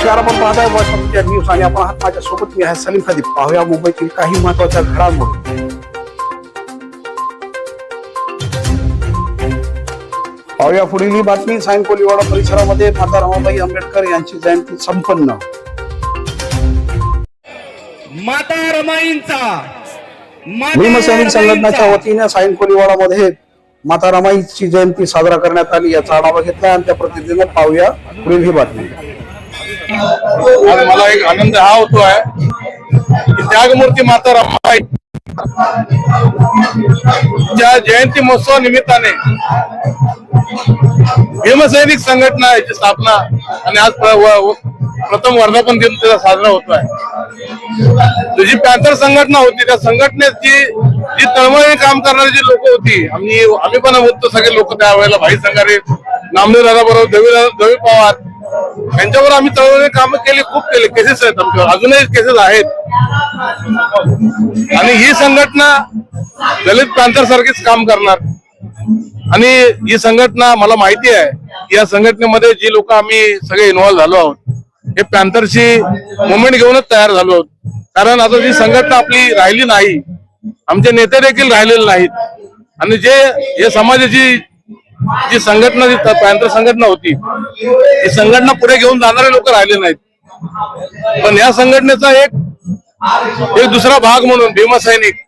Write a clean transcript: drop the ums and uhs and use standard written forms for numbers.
नमस्कार, आपण पाहताय वॉइस ऑफ इंडिया न्यूज आणि आपण आहात माझ्यासोबत. मी आहे सलीम खदीब. पाहूया मुंबईतील काही महत्त्वाच्या घडामोडी. पाहूया पुढील ही बातमी. सायन कोलीवाडा परिसरामध्ये माता रमाबाई आंबेडकर यांची जयंती संपन्न. माता रमाईंचा भीमसैनिक संघटनेच्या वतीने सायन कोलीवाडामध्ये माता रमाईची जयंती साजरा करण्यात आली. याचा आढावा घेतला आणि त्या प्रतिनिधीने पाहूया पुढील ही बातमी. आज मला एक आनंद हा होतो आहे की त्यागमूर्ती माता रमाबाई च्या जयंती महोत्सवा निमित्ताने भीमसैनिक संघटना याची स्थापना आणि आज प्रथम वर्धापन दिन त्याचा साजरा होतो आहे. जी पॅन्थर संघटना होती त्या संघटनेची जी तळमळीने काम करणारी जी लोक होती, आम्ही पण होतो सगळे लोक त्यावेळेला. भाई संघारे, नामदेव दादा बरोबर, दवी पवार यांच्यावर आम्ही तळमळीने काम केले, खूप केले. केसेस आहेत आमच्यावर, अजूनही केसेस आहेत. आणि ही संघटना दलित पॅन्थर सारखीच काम करणार. आणि ही संघटना, मला माहिती आहे की या संघटनेमध्ये जी लोक आम्ही सगळे इन्व्हॉल्व्ह झालो आहोत हे पॅन्थरची मुवमेंट घेऊनच तयार झालो आहोत. कारण आता जी संघटना आपली राहिली नाही, आमचे नेते देखील राहिलेले नाहीत. आणि जे समाजाची जी संघटना, जी पॅन्थर संघटना होती, ही संघटना पुढे घेऊन जाणारे लोक राहिले नाहीत. पण या संघटनेचा एक दुसरा भाग म्हणून भीमसैनिक